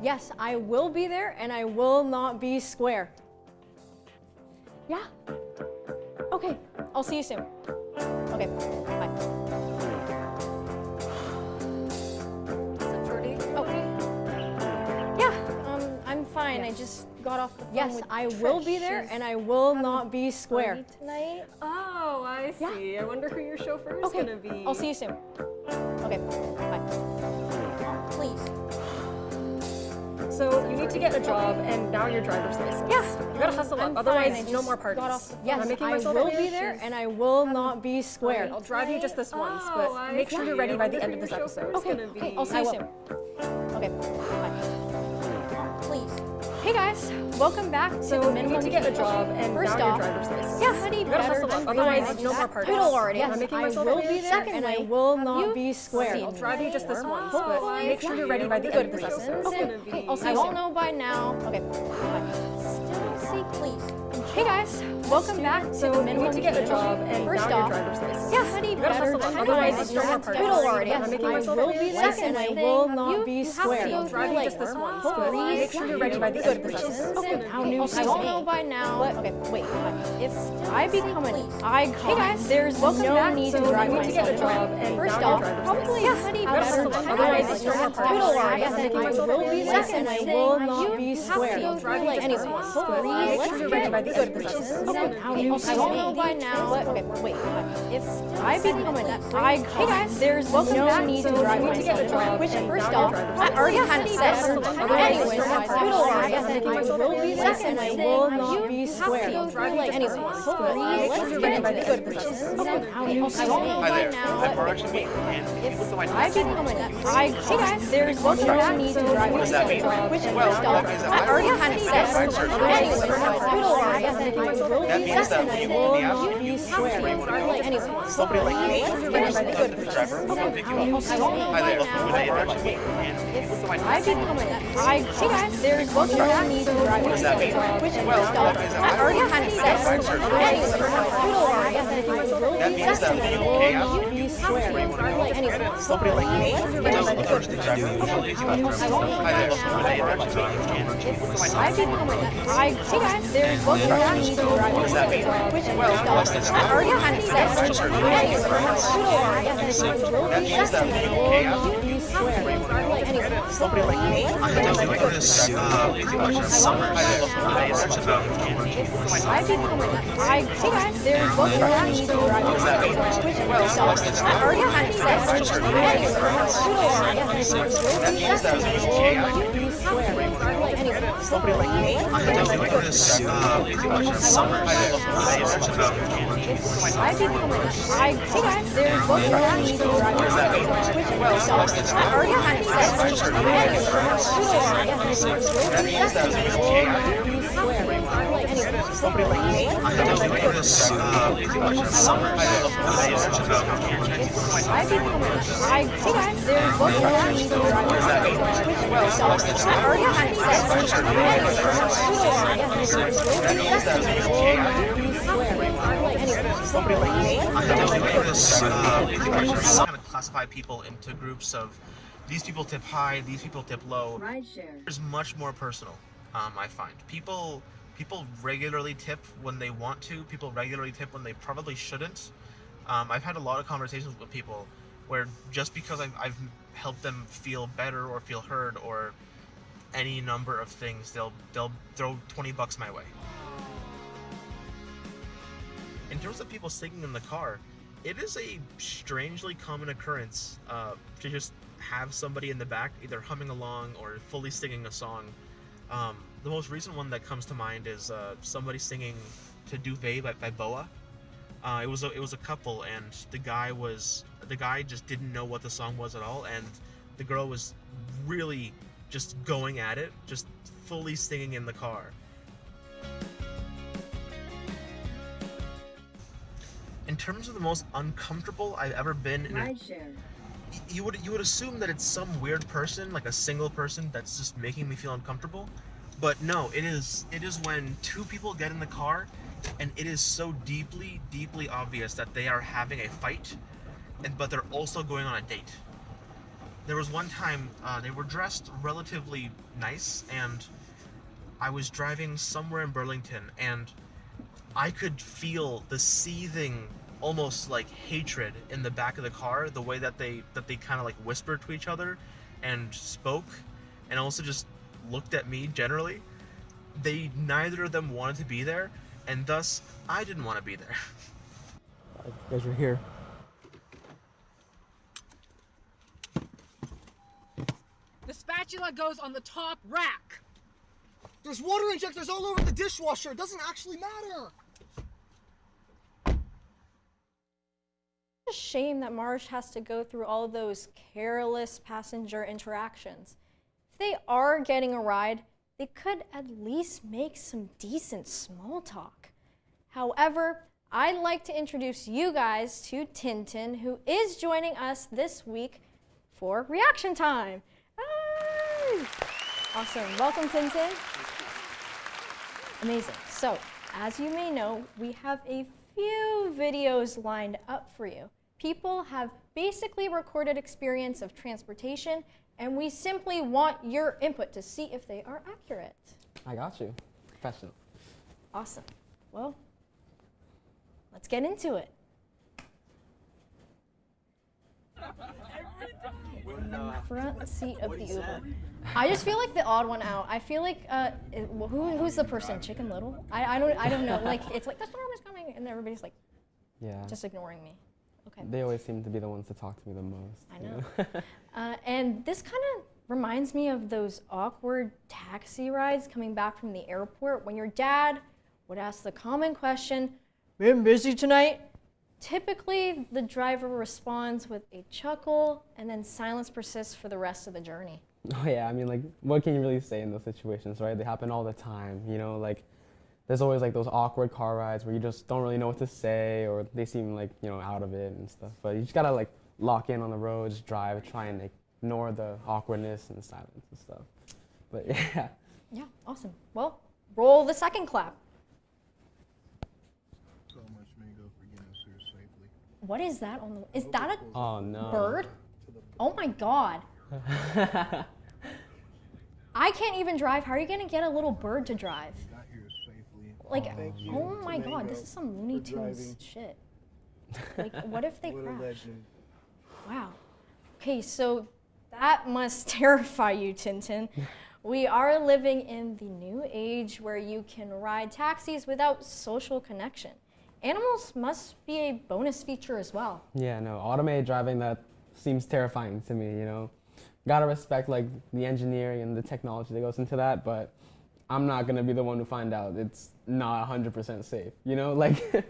Yes, I will be there and I will not be square. Yeah. Okay, I'll see you soon. Okay, bye. Jordyn? Okay. Yeah, I'm fine. I just got off the phone. Yes, I will be there and I will not be square. Tonight? Oh, I see. I wonder who your chauffeur is gonna be. I'll see you soon. Okay, bye. Please. So you need to get a job, and now your driver's license. Yeah, you gotta hustle up. Otherwise, no more parties. Yes, I will be there, and I will not be square. I'll drive you just this once, but make sure you're ready by the end of this episode. Okay, I'll see you soon. Okay, bye. Please. Hey guys, welcome back to the minimum. You need to get a job, and first now off, your driver's license. yeah, you gotta hustle up. Otherwise, no more parties. Already. Yes, I will be there, and I will not be square. I'll drive you just this once, but make sure you're ready by the end of this episode. Okay, I'll see you soon. I won't know by now. Okay, bye. Still see, please. Hey guys, welcome back to the minimum. You need to get a job, and first now off, your driver's license. yeah, you gotta hustle up. Otherwise, no more parties. already. I'm making I myself will be there, and I will not be square. I'll drive you just this once, but make sure you're ready by the end of this episode. Okay, I won't know by now. Okay, wait. If I become an icon, hey guys, there's no need to drive you need to get a job, and first now off, your driver's probably license. yeah, better. Otherwise, it's no more parties. I will be there, and I will not be square. I'll drive you just this once, but make sure you're ready by the end of this episode. Okay, I won't know by now. Okay, wait. If I become an icon, hey guys, there's no need to drive you need to get a job, Which and first now off, your driver's I already license. kind of said. Anyways, I will be there, and I will not be square. Anyways, make sure you're ready by the end of this episode. I won't know Hi by there. now. I'm Barack and if you look at my I become an icon. Hey guys, there's no need to drive. What does that mean? Which Well, first off, that means that I already kind of said. Anyways, I will That be means there, that and I when you will go in the not afternoon, be you square. Anyways, somebody like me, I the driver, will pick you up. won't know Hi there. by Good now. day, Barack and if you look at my I become an icon. Hey guys, there's no need to drive. What does that mean? Which Well, first off, that means I that already kind of said. Anyways, I will That be means there, that and I when you will pay not after, be square. Anyways, somebody like me, the driver, usually I won't know Hi by there. now. Good day, Barack and I become an icon. Hey guys, there's no need to drive. What does that mean? Which Well, first off, I already kind of said. Anyways, that means that when you pay after, somebody like me, the driver, Hi there. Good day, I become an icon. Hey guys, there's no need to drive. What does that mean? Which Well, first off, I already kind of said. Anyways, that means that when you pay after, somebody like me, the driver, Hi there. Good day, I become an icon. Hey guys, there's no need to drive. What does that mean? Well, I already kind of said. That means that when you pay after, somebody like me, the driver, Hi there. Good day, I become an icon. Hey guys, there's no need to drive. What does that mean? Well, I already kind of said. that means that when you pay after, somebody like me, kind of classify people into groups of these people tip high, these people tip low. It's much more personal. I find people regularly tip when they want to. People regularly tip when they probably shouldn't. I've had a lot of conversations with people where just because I've helped them feel better or feel heard or any number of things, they'll throw $20 my way. In terms of people singing in the car, it is a strangely common occurrence to just have somebody in the back either humming along or fully singing a song. The most recent one that comes to mind is somebody singing to Duvet by Boa. It was a couple, and the guy just didn't know what the song was at all, and the girl was really just going at it, just fully singing in the car. In terms of the most uncomfortable I've ever been in you would assume that it's some weird person, like a single person, that's just making me feel uncomfortable. But no, it is when two people get in the car and it is so deeply obvious that they are having a fight, but they're also going on a date. there was one time they were dressed relatively nice, and I was driving somewhere in Burlington, and I could feel the seething, almost like hatred in the back of the car, the way that they kind of like whispered to each other and spoke, and also just looked at me generally. They neither of them wanted to be there, and thus I didn't want to be there. You guys are here. The spatula goes on the top rack. There's water injectors all over the dishwasher. It doesn't actually matter. It's a shame that Marge has to go through all those careless passenger interactions. If they are getting a ride, they could at least make some decent small talk. However, I'd like to introduce you guys to Tintin, who is joining us this week for reaction time. Hey! Awesome. Welcome, Tintin. Amazing. So, as you may know, we have a few videos lined up for you. People have basically recorded experience of transportation, and we simply want your input to see if they are accurate. I got you. Professional. Awesome. Well, let's get into it. Front seat of the Uber. I just feel like the odd one out. I feel like who's the person? Chicken Little? I don't know. Like it's like the storm is coming, and everybody's like, Yeah. just ignoring me. Okay. They always seem to be the ones to talk to me the most. I know. And this kind of reminds me of those awkward taxi rides coming back from the airport when your dad would ask the common question, "Been busy tonight?" Typically, the driver responds with a chuckle, and then silence persists for the rest of the journey. Oh yeah, I mean, like, what can you really say in those situations, right? They happen all the time, you know, like, there's always like those awkward car rides where you just don't really know what to say, or they seem like, you know, out of it and stuff. But you just gotta like lock in on the road, just drive, try and ignore the awkwardness and silence and stuff. But yeah. Yeah, awesome. Well, roll the second clap. So much mango for getting us here safely. What is that on the, is that a Oh no. bird? Oh my God. I can't even drive. How are you gonna get a little bird to drive? Got here safely. Like, Thank you oh to my God, Mango this is some Looney for Tunes driving. shit. Like, what if they What a crash? legend. Wow. Okay, so that must terrify you, Tintin. We are living in the new age where you can ride taxis without social connection. Animals must be a bonus feature as well. Yeah, no, automated driving, that seems terrifying to me, you know. Gotta respect like the engineering and the technology that goes into that, but I'm not gonna be the one to find out it's not 100% safe, you know, like,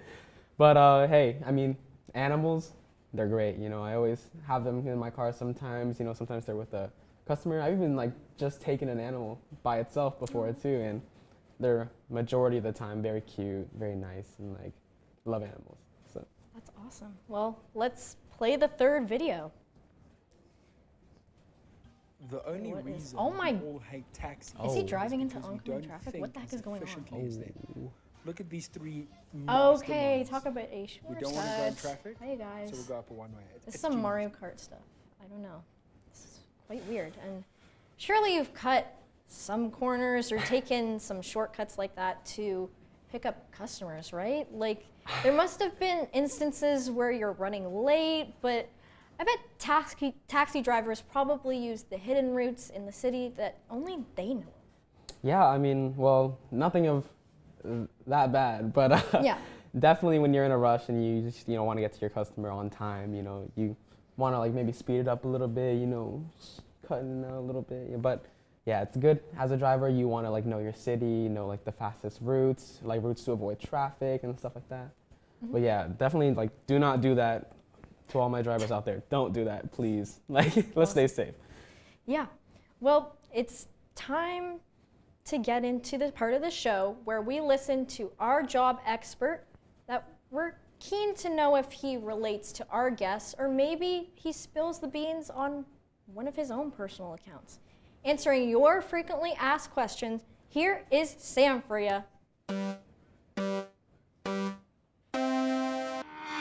but hey, I mean, animals, they're great, you know. I always have them in my car sometimes, you know, sometimes they're with a customer. I've even like just taken an animal by itself before too, and they're majority of the time very cute, very nice, and like love animals. So That's awesome. Well, let's play the third video. The only What is- reason oh my- we all hate taxis Is he Oh. driving into because we oncoming don't traffic? think What the heck as is going on? efficiently as they do. Look at these three Okay, masterminds. talk about a short We don't want to go in cut. traffic, Hey guys. so we'll go up a one-way. This is some Mario Kart stuff. I don't know. This is quite weird. And surely you've cut some corners or taken some shortcuts like that to pick up customers, right? Like, there must have been instances where you're running late, but I bet taxi drivers probably use the hidden routes in the city that only they know of. yeah, I mean, well, nothing of that bad, but Yeah. definitely when you're in a rush and you just, you know, want to get to your customer on time, you know, you want to like maybe speed it up a little bit, you know, cutting out a little bit. But yeah, it's good as a driver. You want to like know your city, know like the fastest routes, like routes to avoid traffic and stuff like that. But yeah, definitely like do not do that. To all my drivers out there, don't do that, please. Like, let's stay safe. Yeah. Well, it's time to get into the part of the show where we listen to our job expert that we're keen to know if he relates to our guests or maybe he spills the beans on one of his own personal accounts. Answering your frequently asked questions, here is Sam for you.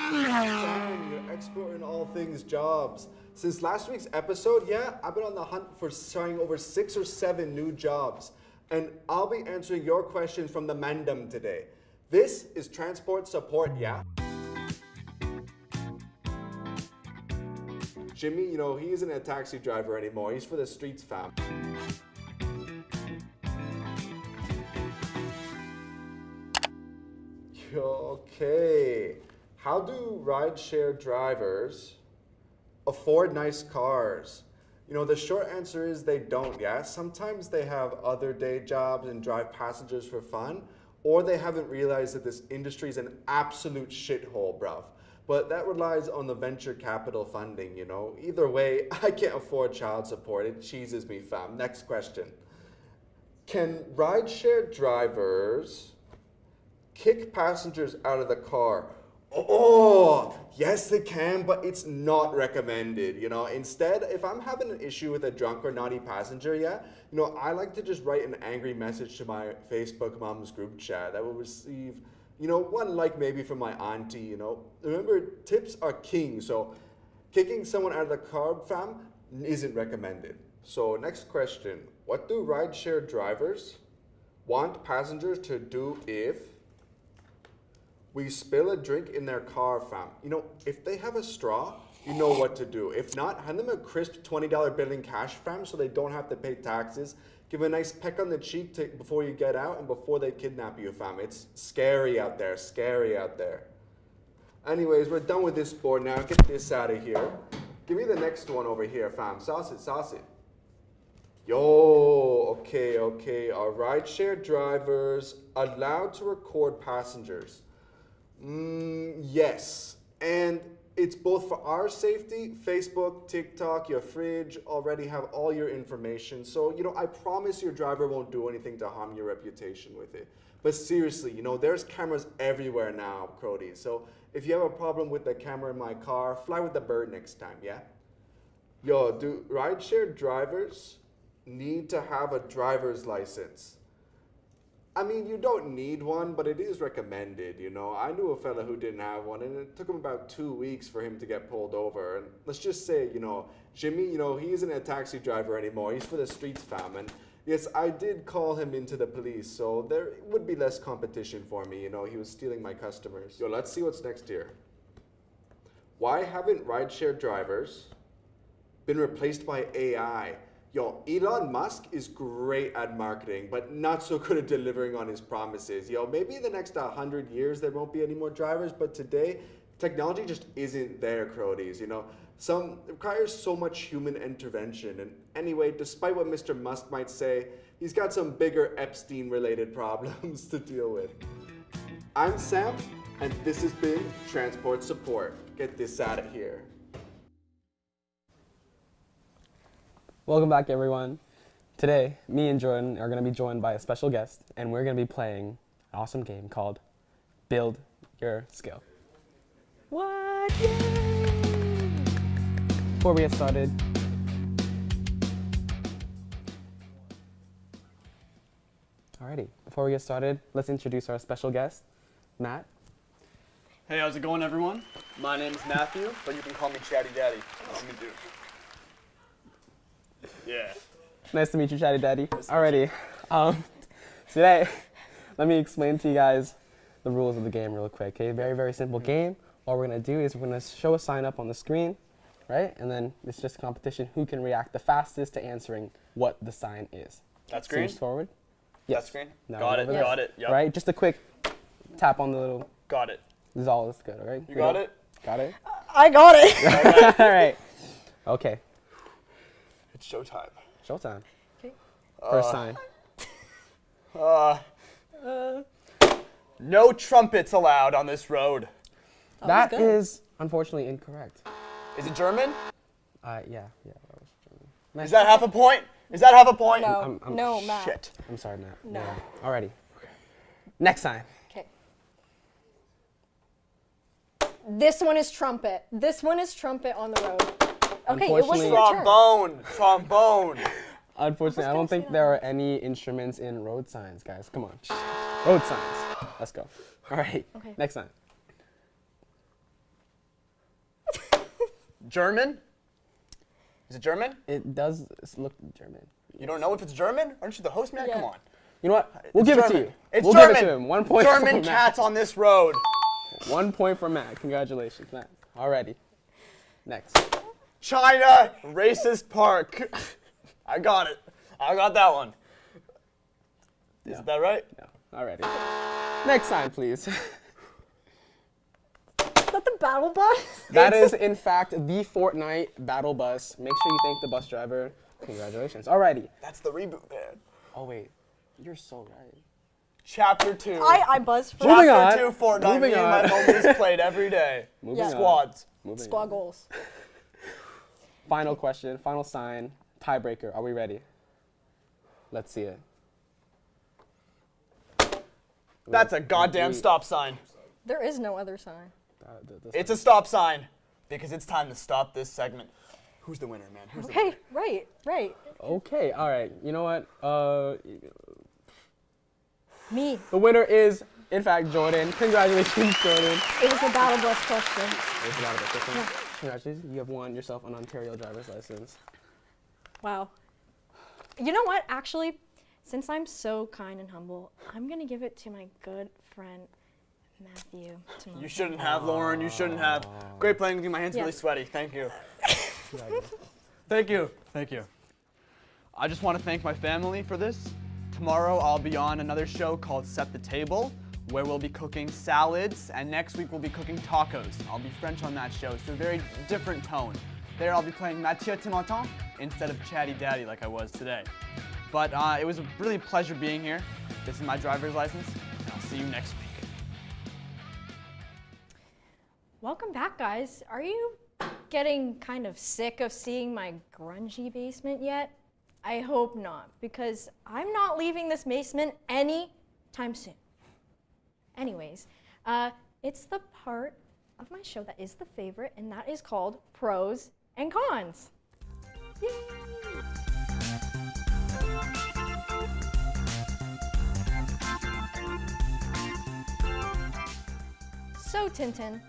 You're exporting all things jobs. Since last week's episode, yeah, I've been on the hunt for starting over 6 or 7 new jobs. And I'll be answering your questions from the Mandem today. This is transport support, yeah? Jimmy, you know, he isn't a taxi driver anymore. He's for the streets, fam. Okay. How do rideshare drivers afford nice cars? You know, the short answer is they don't, yeah? Sometimes they have other day jobs and drive passengers for fun, or they haven't realized that this industry is an absolute shithole, bruv. But that relies on the venture capital funding, you know? Either way, I can't afford child support. It cheeses me, fam. Next question. Can rideshare drivers kick passengers out of the car? Oh, yes they can, but it's not recommended, you know. Instead, if I'm having an issue with a drunk or naughty passenger, yeah, you know, I like to just write an angry message to my Facebook mom's group chat that will receive, you know, one like maybe from my auntie, you know. Remember, tips are king, so kicking someone out of the car, fam, isn't recommended. So next question, what do rideshare drivers want passengers to do if we spill a drink in their car, fam? You know, if they have a straw, you know what to do. If not, hand them a crisp $20 bill in cash, fam, so they don't have to pay taxes. Give a nice peck on the cheek before you get out and before they kidnap you, fam. It's scary out there, scary out there. Anyways, we're done with this board now. Get this out of here. Give me the next one over here, fam. Sauce it, sauce it. Yo, okay. Are rideshare drivers allowed to record passengers? Yes, and it's both for our safety. Facebook, TikTok, your fridge already have all your information. So, you know, I promise your driver won't do anything to harm your reputation with it. But seriously, you know, there's cameras everywhere now, Crody. So if you have a problem with the camera in my car, fly with the bird next time, yeah? Yo, do rideshare drivers need to have a driver's license? I mean, you don't need one, but it is recommended, you know. I knew a fella who didn't have one, and it took him about 2 weeks for him to get pulled over. And let's just say, you know, Jimmy, you know, he isn't a taxi driver anymore. He's for the streets, fam. And yes, I did call him into the police, so there would be less competition for me, you know. He was stealing my customers. Yo, let's see what's next here. Why haven't rideshare drivers been replaced by AI? Yo, Elon Musk is great at marketing, but not so good at delivering on his promises. Yo, maybe in the next 100 years there won't be any more drivers, but today, technology just isn't there, Crodies, you know. It requires so much human intervention. And anyway, despite what Mr. Musk might say, he's got some bigger Epstein-related problems to deal with. I'm Sam, and this has been Transport Support. Get this out of here. Welcome back, everyone. Today, me and Jordyn are going to be joined by a special guest, and we're going to be playing an awesome game called Build Your Skill. What? Yay! Before we get started, let's introduce our special guest, Matt. Hey, how's it going, everyone? My name's Matthew, but you can call me Chatty Daddy. That's what we do. Yeah. Nice to meet you, Chatty Daddy. Alrighty. Today, let me explain to you guys the rules of the game real quick, okay? Very, very simple game. All we're going to do is we're going to show a sign up on the screen, right? And then it's just a competition who can react the fastest to answering what the sign is. That screen? Seems forward. Yes. That screen? Now got it. Yep. Right? Just a quick tap on the little... Got it. This is all that's good, all right? You got it? Got it? I got it. All right. Okay. It's showtime. Showtime. Okay. First sign. No trumpets allowed on this road. That is unfortunately incorrect. Is it German? Yeah. That was German. Nice. Is that half a point? No, no, Matt. Shit. I'm sorry, Matt. No. Yeah. Alrighty. Next sign. Okay. This one is trumpet. This one is trumpet on the road. Okay, it wasn't your turn. Trombone. Unfortunately, I don't think there are any instruments in road signs, guys. Come on. Road signs. Let's go. All right. Okay. Next sign. German? Is it German? It does look German. You don't know if it's German? Aren't you the host, man? Yeah. Come on. You know what? We'll It's give it to German. you. It's We'll German. give it to him. 1 point for German Matt. cats on this road. 1 point for Matt. Congratulations, Matt. Alrighty. Next. China Racist Park. I got it. I got that one. Is that right? No. Alrighty. Next sign, please. Is that the battle bus? That is, in fact, the Fortnite battle bus. Make sure you thank the bus driver. Congratulations. Alrighty. That's the reboot, man. Oh, wait. You're so right. Chapter 2. I buzzed for Moving Chapter on. 2 Fortnite. Moving Me and on. my homies played every day. Moving on. Squads. Moving squad on. goals. Final question, final sign, tiebreaker. Are we ready? Let's see it. That's a goddamn stop sign. There is no other sign. It's a stop sign because it's time to stop this segment. Who's the winner, man? Who's the winner? Okay, right. Okay, all right. You know what? Me. The winner is, in fact, Jordyn. Congratulations, Jordyn. It was a battle bus question. There's a lot of it. Congratulations. You have won yourself an Ontario driver's license. Wow. You know what? Actually, since I'm so kind and humble, I'm going to give it to my good friend, Matthew. You shouldn't have, Lauren. You shouldn't have. Great playing with you. My hand's Yeah. really sweaty. Thank you. Thank you. Thank you. I just want to thank my family for this. Tomorrow I'll be on another show called Set the Table, where we'll be cooking salads, and next week we'll be cooking tacos. I'll be French on that show, so a very different tone. There I'll be playing Mathieu Tintin instead of Chatty Daddy like I was today. But it was a really pleasure being here. This is my driver's license, and I'll see you next week. Welcome back, guys. Are you getting kind of sick of seeing my grungy basement yet? I hope not, because I'm not leaving this basement anytime soon. Anyways, it's the part of my show that is the favorite, and that is called Pros and Cons. Yay! So, Tintin,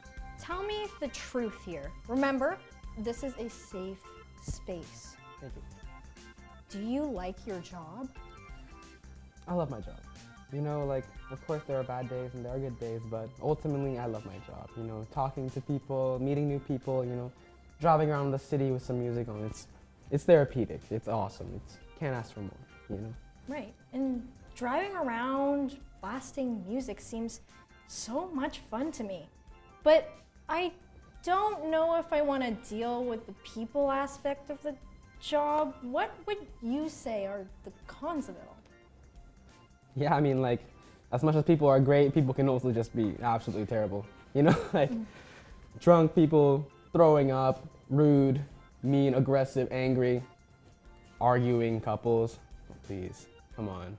tell me the truth here. Remember, this is a safe space. Thank you. Do you like your job? I love my job. You know, like, of course there are bad days and there are good days, but ultimately I love my job. You know, talking to people, meeting new people, you know, driving around the city with some music on. It's therapeutic. It's awesome. Can't ask for more, you know? Right. And driving around, blasting music seems so much fun to me. But I don't know if I want to deal with the people aspect of the job. What would you say are the cons of it all? Yeah, I mean, like, as much as people are great, people can also just be absolutely terrible. You know, like, drunk people, throwing up, rude, mean, aggressive, angry, arguing couples. Oh, please, come on.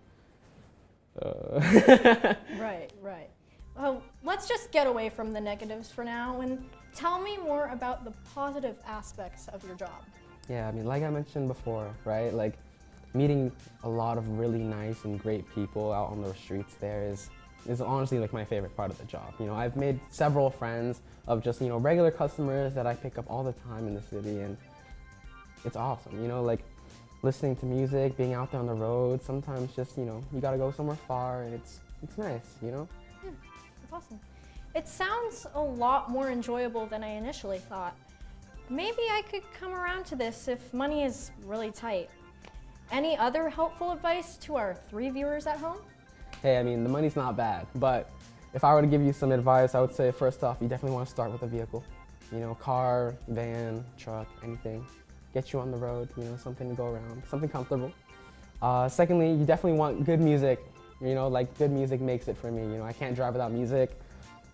Right. Well, let's just get away from the negatives for now and tell me more about the positive aspects of your job. Yeah, I mean, like I mentioned before, right? Like, meeting a lot of really nice and great people out on the streets there is honestly like my favorite part of the job. You know, I've made several friends of just, you know, regular customers that I pick up all the time in the city, and it's awesome. You know, like listening to music, being out there on the road, sometimes just, you know, you gotta go somewhere far and it's nice, you know? That's awesome. It sounds a lot more enjoyable than I initially thought. Maybe I could come around to this if money is really tight. Any other helpful advice to our 3 viewers at home? Hey, I mean, the money's not bad, but if I were to give you some advice, I would say first off, you definitely want to start with a vehicle. You know, car, van, truck, anything. Get you on the road, you know, something to go around, something comfortable. Secondly, you definitely want good music. You know, like good music makes it for me. You know, I can't drive without music.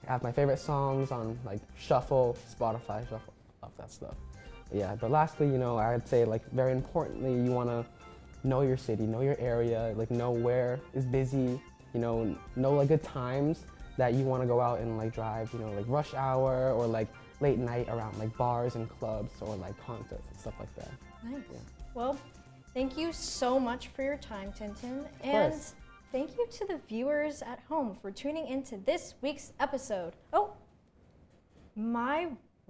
I have my favorite songs on like Shuffle, Spotify Shuffle, love that stuff. But yeah, but lastly, you know, I'd say like very importantly, you want to know your city, know your area, like know where is busy, you know like good times that you want to go out and like drive, you know, like rush hour or like late night around like bars and clubs or like concerts and stuff like that. Nice. Yeah. Well, thank you so much for your time, Tintin. Of And course. thank you to the viewers at home for tuning into this week's episode. Oh, my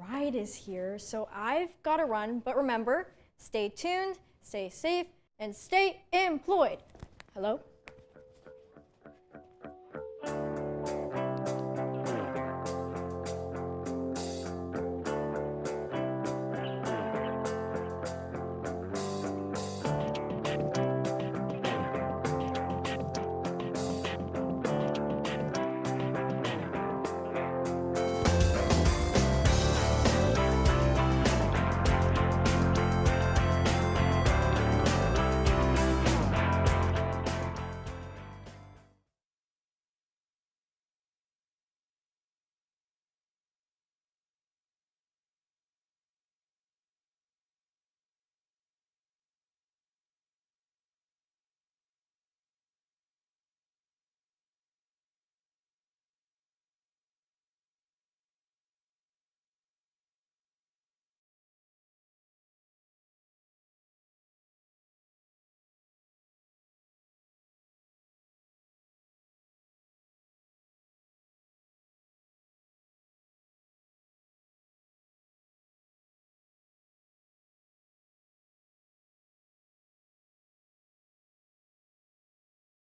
ride is here, so I've got to run. But remember, stay tuned, stay safe, and stay employed. Hello?